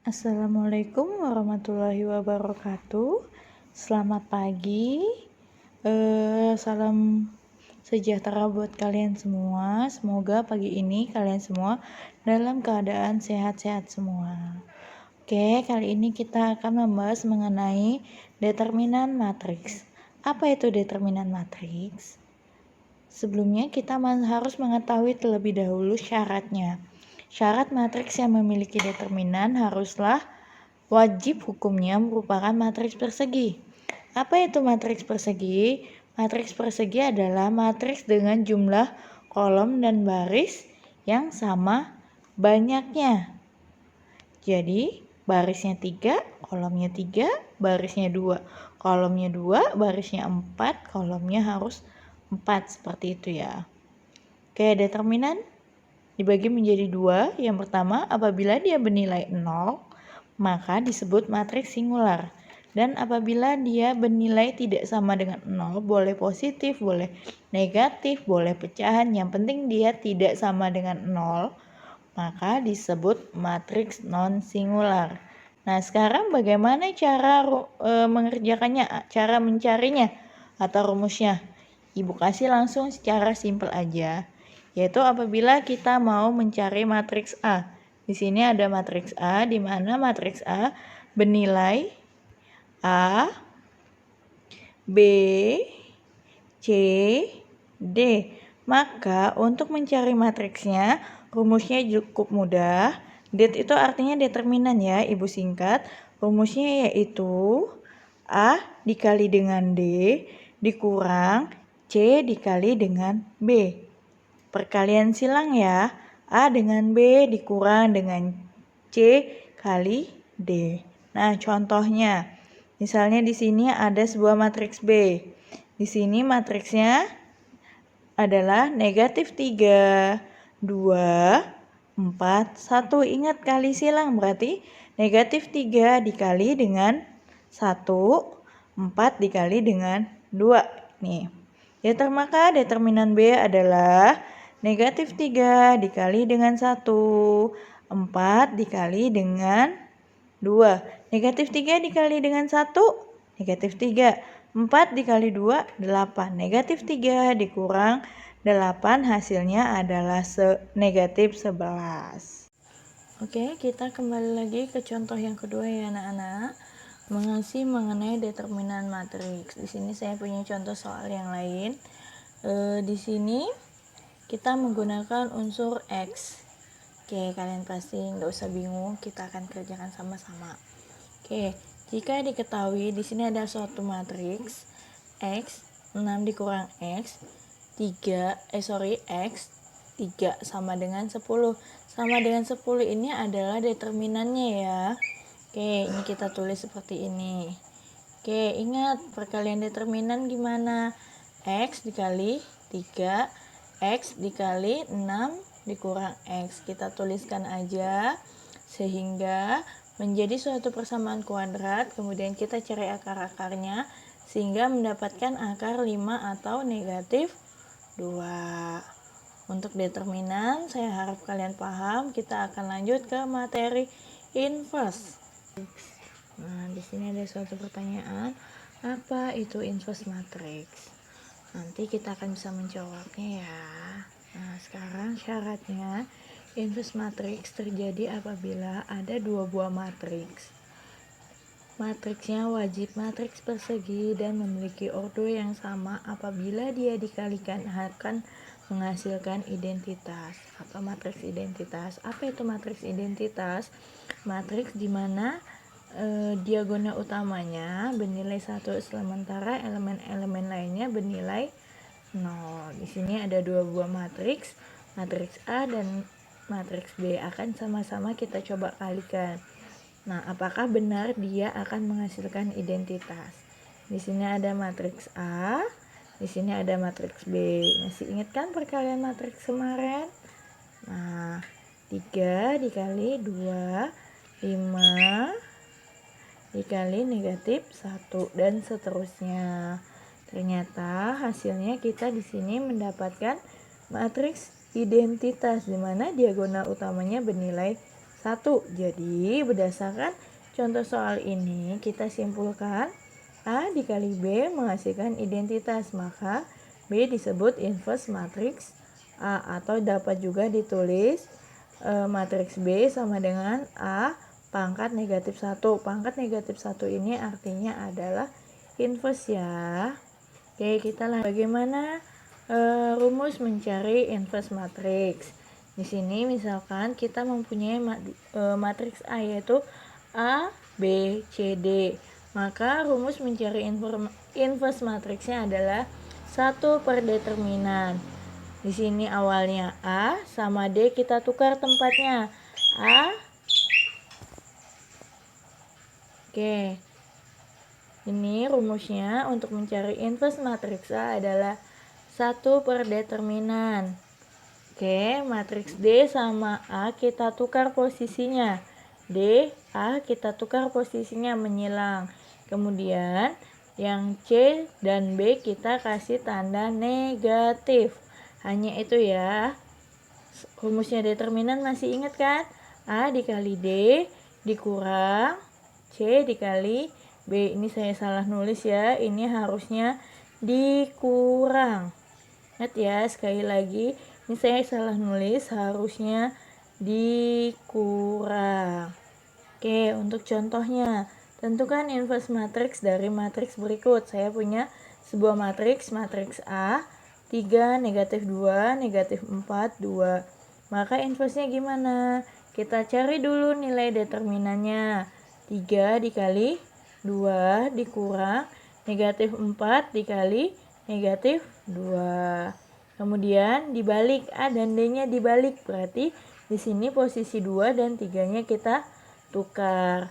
Assalamualaikum warahmatullahi wabarakatuh. Selamat pagi. Salam sejahtera buat kalian semua. Semoga pagi ini kalian semua dalam keadaan sehat-sehat semua. Oke, kali ini kita akan membahas mengenai determinan matriks. Apa itu determinan matriks? Sebelumnya kita harus mengetahui terlebih dahulu syaratnya. Syarat matriks yang memiliki determinan haruslah wajib hukumnya merupakan matriks persegi. Apa itu matriks persegi? Matriks persegi adalah matriks dengan jumlah kolom dan baris yang sama banyaknya. Jadi barisnya 3, kolomnya 3, barisnya 2, kolomnya 2, barisnya 4, kolomnya harus 4, seperti itu ya. Oke, determinan dibagi menjadi 2. Yang pertama, apabila dia bernilai 0, maka disebut matriks singular. Dan apabila dia bernilai tidak sama dengan 0, boleh positif, boleh negatif, boleh pecahan, yang penting dia tidak sama dengan 0, maka disebut matriks non-singular. Nah, sekarang bagaimana cara mengerjakannya, cara mencarinya atau rumusnya? Ibu kasih langsung secara simpel aja, yaitu apabila kita mau mencari matriks A. Di sini ada matriks A, di mana matriks A bernilai A, B, C, D. Maka untuk mencari matriksnya, rumusnya cukup mudah. Det itu artinya determinan ya, Ibu singkat. Rumusnya yaitu A dikali dengan D dikurang C dikali dengan B. Perkalian silang ya, A dengan B dikurang dengan C kali D. Nah, contohnya, misalnya di sini ada sebuah matriks B. Di sini matriksnya adalah negatif 3, 2, 4, 1. Ingat kali silang, berarti negatif 3 dikali dengan 1, 4 dikali dengan 2. Nih, maka determinan B adalah negatif 3 dikali dengan 1, 4 dikali dengan 2. Negatif 3 dikali dengan 1, negatif 3. 4 dikali 2, 8. Negatif 3 dikurang 8, hasilnya adalah negatif 11. Oke, kita kembali lagi ke contoh yang kedua ya anak-anak. Mengasih mengenai determinan matriks. Di sini saya punya contoh soal yang lain. Di sini kita menggunakan unsur X. Oke, kalian pasti nggak usah bingung, kita akan kerjakan sama-sama. Oke, jika diketahui di sini ada suatu matriks X 6 dikurang X 3 X 3 sama dengan 10. Sama dengan 10 ini adalah determinannya ya. Oke, ini kita tulis seperti ini. Oke, ingat perkalian determinan gimana? X dikali 3, X dikali 6 dikurang X. Kita tuliskan aja sehingga menjadi suatu persamaan kuadrat, kemudian kita cari akar-akarnya sehingga mendapatkan akar 5 atau negatif 2. Untuk determinan, saya harap kalian paham. Kita akan lanjut ke materi inverse. Nah, di sini ada suatu pertanyaan, apa itu inverse matrix? Nanti kita akan bisa menjawabnya ya. Nah, sekarang syaratnya inverse matrix terjadi apabila ada dua buah matriks. Matriksnya wajib matriks persegi dan memiliki ordo yang sama. Apabila dia dikalikan akan menghasilkan identitas atau matriks identitas. Apa itu matriks identitas? Matriks di mana diagonal utamanya bernilai 1 sementara elemen-elemen lainnya bernilai 0. Di sini ada dua buah matriks, matriks A dan matriks B, akan sama-sama kita coba kalikan. Nah, apakah benar dia akan menghasilkan identitas? Di sini ada matriks A, di sini ada matriks B. Masih ingat kan perkalian matriks kemarin? Nah, 3 dikali 2, 5 dikali negatif 1 dan seterusnya. Ternyata hasilnya kita di sini mendapatkan matriks identitas di mana diagonal utamanya bernilai 1. Jadi berdasarkan contoh soal ini kita simpulkan A dikali B menghasilkan identitas, maka B disebut inverse matriks A, atau dapat juga ditulis matriks B sama dengan A pangkat negatif 1. Pangkat negatif 1 ini artinya adalah inverse ya. Oke, kita lihat bagaimana rumus mencari inverse matriks. Di sini misalkan kita mempunyai matriks A yaitu A, B, C, D. Maka rumus mencari inverse matriksnya adalah 1 per determinan. Di sini awalnya A sama D, kita tukar tempatnya. A. Oke. Ini rumusnya untuk mencari inverse matriks A adalah 1 per determinan. Oke, matriks D sama A kita tukar posisinya. D, A kita tukar posisinya menyilang. Kemudian yang C dan B kita kasih tanda negatif. Hanya itu ya. Rumusnya determinan masih ingat kan? A dikali D dikurang C dikali B. Ini saya salah nulis ya. Ini harusnya dikurang. Ingat ya, sekali lagi. Ini saya salah nulis, harusnya dikurang. Oke, untuk contohnya. Tentukan inverse matriks dari matriks berikut. Saya punya sebuah matriks A, 3, negatif 2, negatif 4, 2. Maka inverse-nya gimana? Kita cari dulu nilai determinannya. 3 dikali 2 dikurang negatif 4 dikali negatif 2. Kemudian dibalik, A dan D-nya dibalik. Berarti di sini posisi 2 dan 3-nya kita tukar.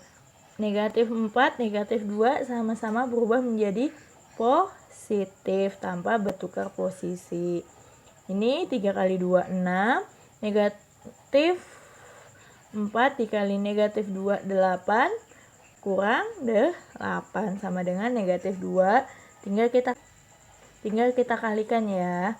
Negatif 4, negatif 2 sama-sama berubah menjadi positif tanpa bertukar posisi. Ini 3 kali 2, 6. Negatif 4 dikali negatif 2, 8. Kurang 8 sama dengan negatif 2. Tinggal kita kalikan ya.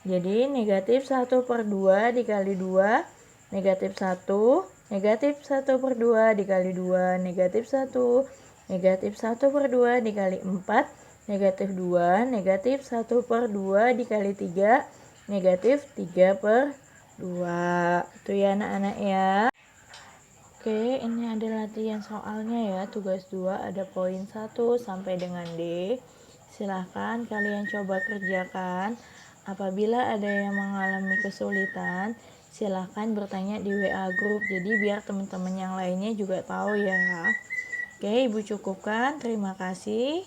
Jadi negatif 1 per 2 dikali 2, negatif 1. Negatif 1 per 2 dikali 2, negatif 1. Negatif 1 per 2 dikali 4, negatif 2. Negatif 1 per 2 dikali 3, negatif 3 per 2. Itu ya anak-anak ya. Oke, ini ada latihan soalnya ya. Tugas 2 ada poin 1 sampai dengan D. Silahkan kalian coba kerjakan. Apabila ada yang mengalami kesulitan, silahkan bertanya di WA group. Jadi biar teman-teman yang lainnya juga tahu ya. Oke, Ibu cukupkan. Terima kasih.